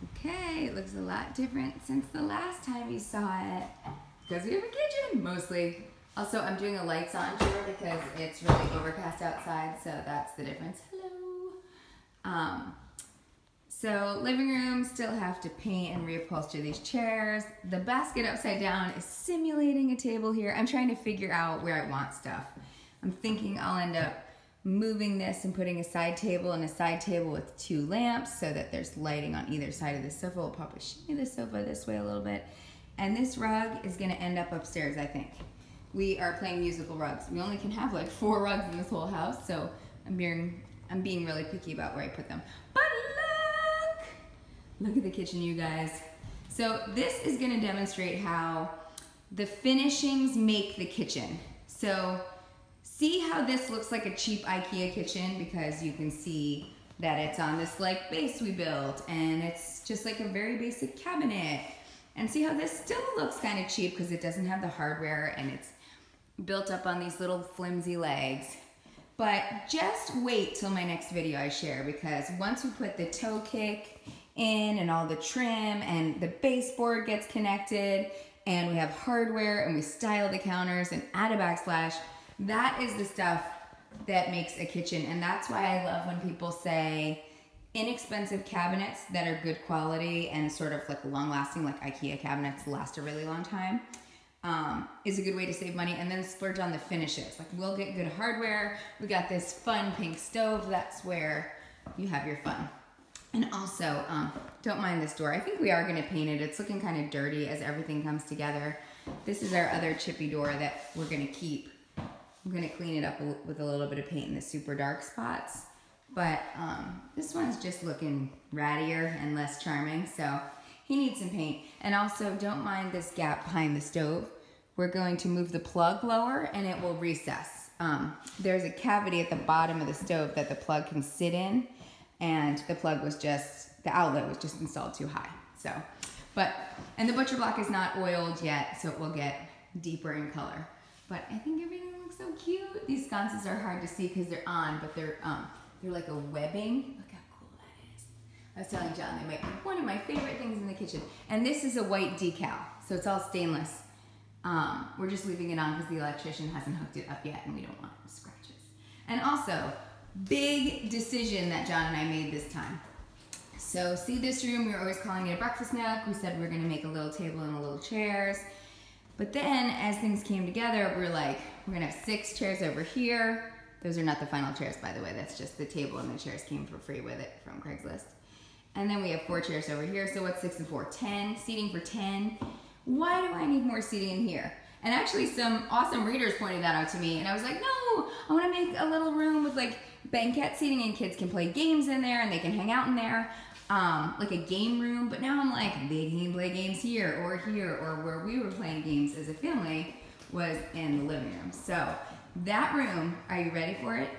Okay, it looks a lot different since the last time you saw it. Because we have a kitchen, mostly. Also, I'm doing a lights on chair because it's really overcast outside, so that's the difference. Hello. So living room, still have to paint and reupholster these chairs. The basket upside down is simulating a table here. I'm trying to figure out where I want stuff. I'm thinking I'll end up moving this and putting a side table and a side table with 2 lamps so that there's lighting on either side of the sofa. We'll probably shimmy the sofa this way a little bit. And this rug is gonna end up upstairs, I think. We are playing musical rugs. We only can have like 4 rugs in this whole house, so I'm being really picky about where I put them. But look at the kitchen, you guys. So this is gonna demonstrate how the finishings make the kitchen. So see how this looks like a cheap Ikea kitchen, because you can see that it's on this like base we built, and it's just like a very basic cabinet. And see how this still looks kind of cheap because it doesn't have the hardware and it's built up on these little flimsy legs. But just wait till my next video I share, because once we put the toe kick in and all the trim and the baseboard gets connected and we have hardware and we style the counters and add a backsplash, that is the stuff that makes a kitchen. And that's why I love when people say inexpensive cabinets that are good quality and sort of like long lasting, like Ikea cabinets last a really long time, is a good way to save money. And then splurge on the finishes. Like, we'll get good hardware. We got this fun pink stove. That's where you have your fun. And also, don't mind this door. I think we are gonna paint it. It's looking kind of dirty as everything comes together. This is our other chippy door that we're gonna keep. I'm gonna clean it up with a little bit of paint in the super dark spots. But this one's just looking rattier and less charming, so he needs some paint. And also, don't mind this gap behind the stove. We're going to move the plug lower and it will recess. There's a cavity at the bottom of the stove that the plug can sit in, and the plug was just, the outlet was just installed too high. So, and the butcher block is not oiled yet, so it will get deeper in color. But I think everything looks so cute. These sconces are hard to see because they're on, but they're like a webbing. Look how cool that is. I was telling John they might be one of my favorite things in the kitchen. And this is a white decal, so it's all stainless. We're just leaving it on because the electrician hasn't hooked it up yet and we don't want scratches. And also, big decision that John and I made this time. So see this room, we were always calling it a breakfast nook. We said we were gonna make a little table and a little chairs. But then as things came together, we were like, we're gonna have 6 chairs over here. Those are not the final chairs, by the way. That's just the table, and the chairs came for free with it from Craigslist. And then we have 4 chairs over here. So what's 6 and 4? 10, seating for 10. Why do I need more seating in here? And actually some awesome readers pointed that out to me, and I was like, no, I wanna make a little room with like banquette seating and kids can play games in there and they can hang out in there. Like a game room, but now I'm like, they can play games here, or where we were playing games as a family was in the living room. So that room, are you ready for it?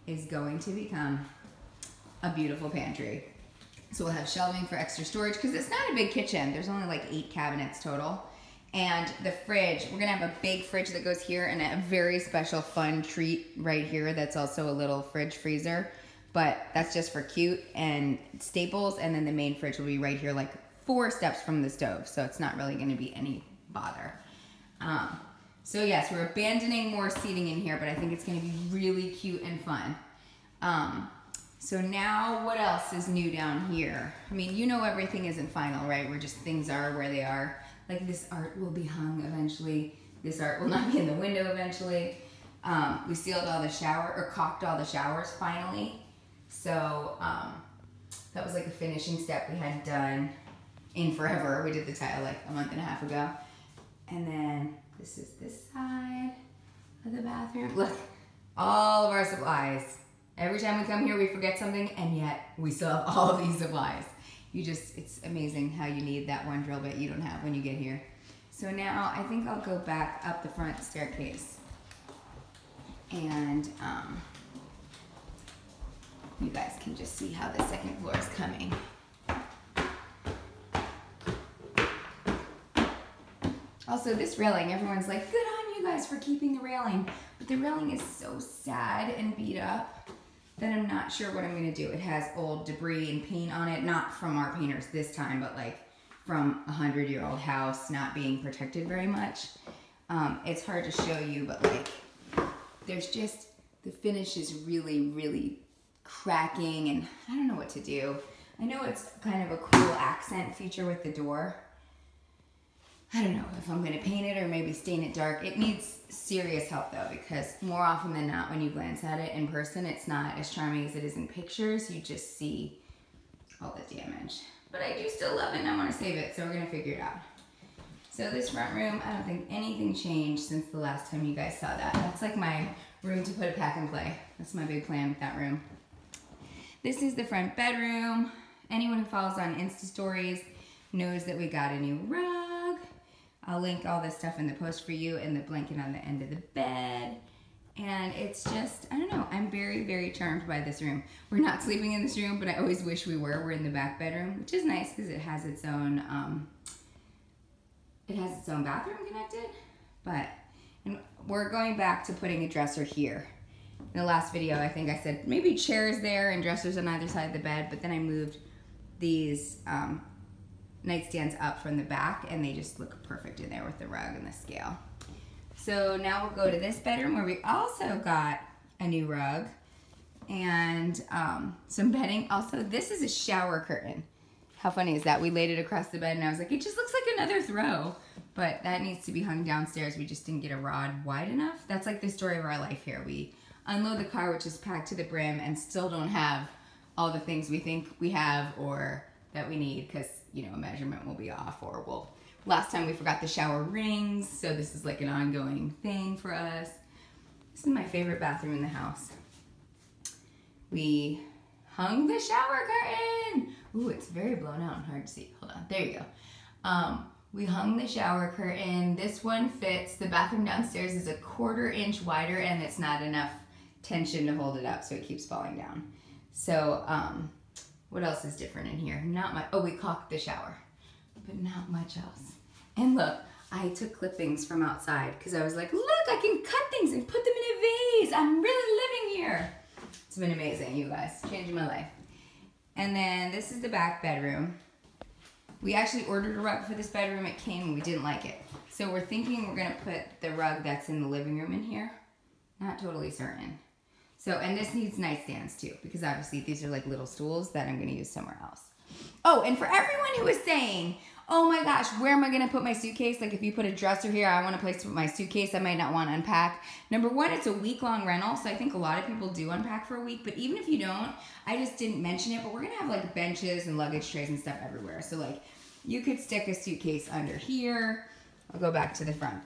Is going to become a beautiful pantry. So we'll have shelving for extra storage because it's not a big kitchen. There's only like 8 cabinets total. And the fridge, we're gonna have a big fridge that goes here and a very special fun treat right here that's also a little fridge freezer. But that's just for cute and staples, and then the main fridge will be right here, like 4 steps from the stove, so it's not really gonna be any bother. So yes, we're abandoning more seating in here, but I think it's gonna be really cute and fun. So now what else is new down here? I mean, you know everything isn't final, right? We're just, things are where they are. Like this art will be hung eventually. This art will not be in the window eventually. We sealed all the caulked all the showers finally. So that was like a finishing step we hadn't done in forever. We did the tile like a month and a half ago. And then this is this side of the bathroom. Look, all of our supplies. Every time we come here, we forget something, and yet we still have all of these supplies. It's amazing how you need that one drill bit you don't have when you get here. So now I think I'll go back up the front staircase. And you guys can just see how the second floor is coming. Also, this railing, everyone's like, good on you guys for keeping the railing. But the railing is so sad and beat up. that I'm not sure what I'm gonna do. It has old debris and paint on it, not from our painters this time, but like from a 100-year-old house not being protected very much. It's hard to show you, but like there's just, the finish is really, really cracking, and I don't know what to do. I know it's kind of a cool accent feature with the door. I don't know if I'm gonna paint it or maybe stain it dark. It needs serious help though, because more often than not when you glance at it in person, it's not as charming as it is in pictures. You just see all the damage. But I do still love it and I wanna save it, so we're gonna figure it out. So this front room, I don't think anything changed since the last time you guys saw that. That's like my room to put a pack and play. That's my big plan with that room. This is the front bedroom. Anyone who follows on Insta stories knows that we got a new rug. I'll link all this stuff in the post for you, and the blanket on the end of the bed. And it's just, I don't know, I'm very, very charmed by this room. We're not sleeping in this room, but I always wish we were. We're in the back bedroom, which is nice because it has its own bathroom connected. And we're going back to putting a dresser here. In the last video, I think I said maybe chairs there and dressers on either side of the bed, but then I moved these nightstands up from the back and they just look perfect in there with the rug and the scale. So now we'll go to this bedroom where we also got a new rug and some bedding. Also, this is a shower curtain. How funny is that? We laid it across the bed and I was like, it just looks like another throw, but that needs to be hung downstairs. We just didn't get a rod wide enough. That's like the story of our life here. We unload the car, which is packed to the brim, and still don't have all the things we think we have or that we need because, you know, a measurement will be off, or we'll, last time we forgot the shower rings, so this is like an ongoing thing for us. This is my favorite bathroom in the house. We hung the shower curtain. Ooh, it's very blown out and hard to see. Hold on, there you go. We hung the shower curtain. This one fits. The bathroom downstairs is a 1/4 inch wider and it's not enough tension to hold it up, so it keeps falling down. So, what else is different in here? Not much. Oh, we caulked the shower, but not much else. And look, I took clippings from outside because I was like, look, I can cut things and put them in a vase. I'm really living here. It's been amazing, you guys. Changing my life. And then this is the back bedroom. We actually ordered a rug for this bedroom. It came and we didn't like it. So we're thinking we're gonna put the rug that's in the living room in here. Not totally certain. So, and this needs nightstands too, because obviously these are like little stools that I'm gonna use somewhere else. Oh, and for everyone who is saying, oh my gosh, where am I gonna put my suitcase? Like if you put a dresser here, I want a place to put my suitcase. I might not wanna unpack. Number one, it's a week-long rental, so I think a lot of people do unpack for a week, but even if you don't, I just didn't mention it, but we're gonna have like benches and luggage trays and stuff everywhere. So like, you could stick a suitcase under here. I'll go back to the front.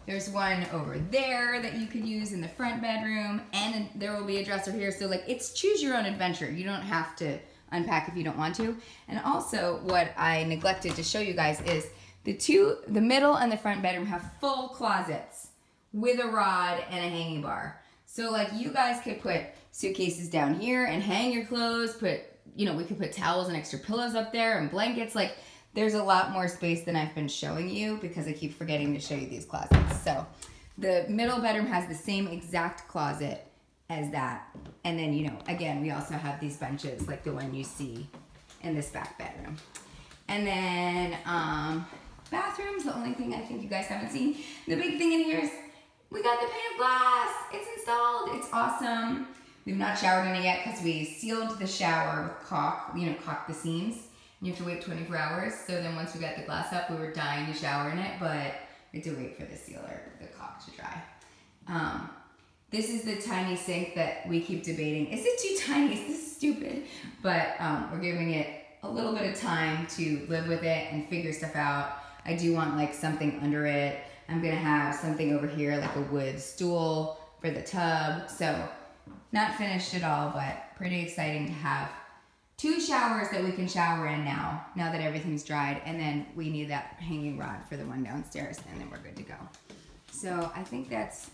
There's one over there that you could use in the front bedroom, and there will be a dresser here. So like, it's choose your own adventure. You don't have to unpack if you don't want to. And also what I neglected to show you guys is the middle and the front bedroom have full closets with a rod and a hanging bar. So like you guys could put suitcases down here and hang your clothes, we could put towels and extra pillows up there and blankets. Like there's a lot more space than I've been showing you because I keep forgetting to show you these closets. So the middle bedroom has the same exact closet as that. And then, again, we also have these benches like the one you see in this back bedroom. And then bathrooms, the only thing I think you guys haven't seen. The big thing in here is we got the pane of glass. It's installed. It's awesome. We've not showered in it yet because we sealed the shower with caulk, caulk the seams. And you have to wait 24 hours. So then once we got the glass up, we were dying to shower in it, but we had to wait for the sealer, the caulk to dry. This is the tiny sink that we keep debating. Is it too tiny? Is this stupid? But we're giving it a little bit of time to live with it and figure stuff out. I do want like something under it. I'm gonna have something over here, like a wood stool for the tub. So not finished at all, but pretty exciting to have 2 showers that we can shower in now that everything's dried. And then we need that hanging rod for the one downstairs, and then we're good to go. So I think that's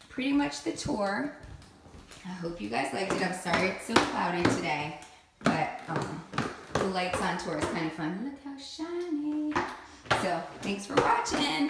pretty much the tour. I hope you guys liked it. I'm sorry it's so cloudy today, but the lights on tour is kind of fun. Look how shiny. So thanks for watching.